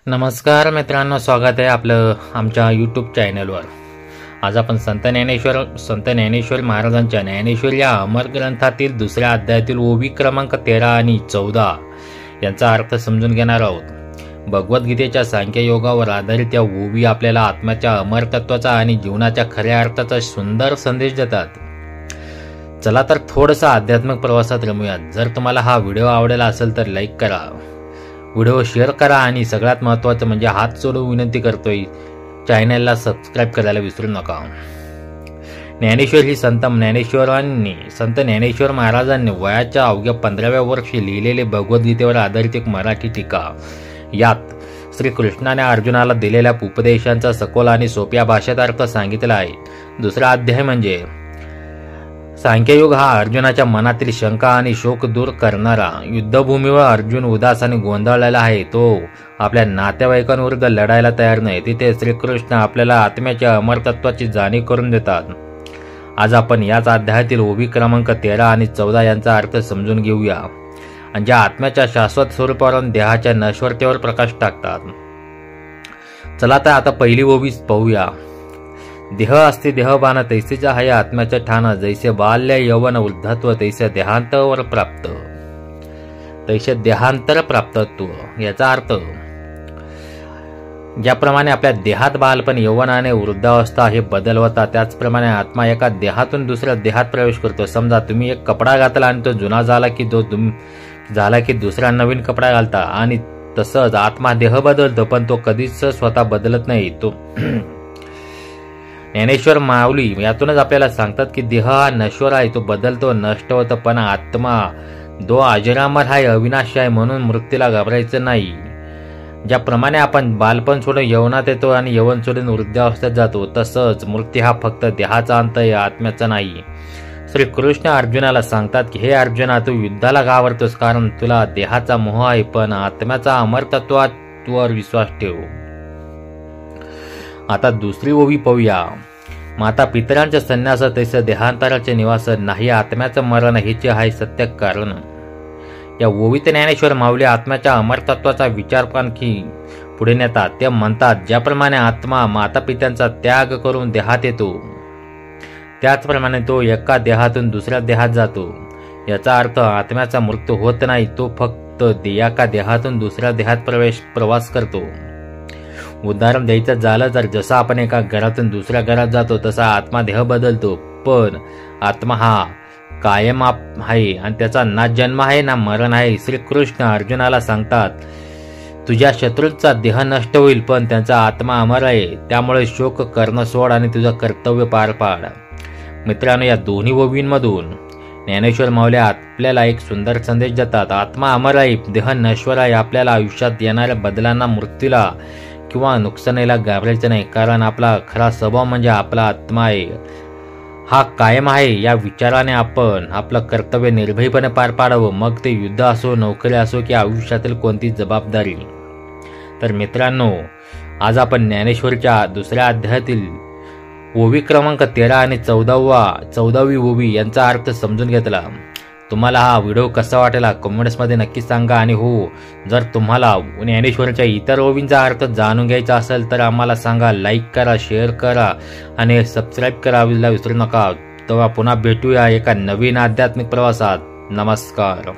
नमस्कार मित्रांनो, स्वागत आहे आपलं आमच्या यूट्यूब चॅनलवर। आज आपण संत ज्ञानेश्वर महाराजांच्या ज्ञानेश्वर या अमर ग्रंथातील दुसऱ्या अध्यायातील ओवी क्रमांक 13 आणि 14 यांचा अर्थ समजून घेणार आहोत। भगवद्गीतेच्या सांख्य योगावर आधारित या ओवी आपल्याला आत्म्याच्या अमर तत्वाचा आणि जीवनाच्या खऱ्या अर्थाचा सुंदर संदेश देतात। चला तर थोडासा आध्यात्मिक प्रवासात रमूयात। जर तुम्हाला हा व्हिडिओ आवडला असेल तर लाईक करा, व्हिडिओ शेअर करा आणि सगळ्यात महत्त्वाचं म्हणजे हात जोडून विनंती करतोय, चॅनलला सबस्क्राईब करायला विसरू नका। ज्ञानेश्वर ही संत ज्ञानेश्वर महाराजांनी वयाच्या अवघ्या 15व्या वर्षी लिहिलेले भगवद्गीतेवर आधारित एक मराठी टीका। यात श्रीकृष्णाने अर्जुनाला दिलेल्या उपदेशांचा सखोल आणि सोप्या भाषेत अर्थ सांगितला आहे। दुसरा अध्याय म्हणजे सांख्ययोग हा अर्जुनाच्या मनातील शंका आणि शोक दूर करणारा। युद्धभूमीवर अर्जुन उदास आणि गोंधळलेला आहे, तो आपल्या नातेवाईकांविरुद्ध लढायला तयार नाही। तिथे श्रीकृष्ण आपल्याला आत्म्याच्या अमरतत्वाची जाणीव करून देतात। आज आपण याच अध्यायातील ओवी क्रमांक 13 आणि 14 यांचा अर्थ समजून घेऊया, आणि ज्या आत्म्याच्या शाश्वत स्वरूपावर देहाच्या नश्वरतेवर प्रकाश टाकतात। चला तर आता पहिली ओवी पाहूया। देह असते देहबान तैसेच आहे आत्म्याचे ठाण, जैसे बाल्य यौवन वृद्धत्व तैसे देहांतर प्राप्तत्व। याचा अर्थ ज्याप्रमाणे आपल्या देहात बालपण यौवन आणि वृद्धावस्था हे बदल होतात, त्याचप्रमाणे आत्मा एका देहातून दुसऱ्या देहात प्रवेश करतो। समजा तुम्ही एक कपडा घातला आणि तो जुना झाला की दुसरा नवीन कपडा घालता, आणि तसंच आत्मा देह बदलतो पण तो कधीच स्वतः बदलत नाही। तो ज्ञानेश्वर माऊली यातूनच आपल्याला सांगतात की देह हा नश्वर आहे, तो बदलतो, नष्ट होतो, पण आत्मा जो अजरामर आहे, अविनाशी आहे, म्हणून मृत्यूला घाबरायचं नाही। ज्याप्रमाणे आपण बालपण सोडून यवनात येतो आणि यवन सोडून वृद्धावस्थेत जातो, तसंच मृत्यू हा फक्त देहाचा अंत आहे, आत्म्याचा नाही। श्रीकृष्ण अर्जुनाला सांगतात की हे अर्जुना, तू युद्धाला घाबरतोस कारण तुला देहाचा मोह आहे, पण आत्म्याचा अमरतत्वावर विश्वास ठेव। आता दुसरी ओवी पाहूया। माता पितरांचे संन्यास तैसे देहांतराचे निवास, नाही आत्म्याचं मरण हेच आहे सत्य कारण। या ओवीत ज्ञानेश्वर माऊली आत्म्याच्या अमरतत्वाचा विचार आणखी पुढे नेतात। ते म्हणतात, ज्याप्रमाणे आत्मा माता पित्यांचा त्याग करून देहात येतो, त्याचप्रमाणे तो एका देहातून दुसऱ्या देहात जातो। याचा अर्थ आत्म्याचा मृत्यू होत नाही, तो फक्त एका देहातून दुसऱ्या देहात प्रवास करतो। उदाहरण द्यायचं झालं तर जसा आपण एका घरातून दुसऱ्या घरात जातो, तसा आत्मा देह बदलतो, पण आत्मा हा कायम आहे आणि त्याचा ना जन्म आहे ना मरण आहे। श्रीकृष्ण अर्जुनाला सांगतात, तुझ्या शत्रूंचा देह नष्ट होईल पण त्यांचा आत्मा अमर आहे, त्यामुळे शोक करणं सोड आणि तुझं कर्तव्य पार पाड। मित्रांनो, या दोन्ही ओवींमधून ज्ञानेश्वर माऊली आपल्याला एक सुंदर संदेश देतात। आत्मा अमर आहे, देह नश्वर आहे। आपल्याला आयुष्यात येणाऱ्या बदलांना, मृत्यूला किंवा नुकसानीला घाबरायचं नाही, कारण आपला खरा स्वभाव म्हणजे आपला आत्मा आहे, हा कायम आहे। या विचाराने आपण आपलं कर्तव्य निर्भयपणे पार पाडावं, मग ते युद्ध असो, नोकरी असो की आयुष्यातील कोणती जबाबदारी। तर मित्रांनो, आज आपण ज्ञानेश्वरच्या दुसऱ्या अध्यायातील ओवी क्रमांक 13 आणि 14वी ओवी यांचा अर्थ समजून घेतला। तुम्हाला हा व्हिडिओ कसा वाटला कमेंट्समध्ये नक्की सांगा, आणि हो, जर तुम्हाला ज्ञानेश्वरच्या इतर ओवींचा अर्थ जाणून घ्यायचा असेल तर आम्हाला सांगा। लाईक करा, शेअर करा आणि सबस्क्राईब करायला विसरू नका। तेव्हा पुन्हा भेटूया एका नवीन आध्यात्मिक प्रवासात। नमस्कार।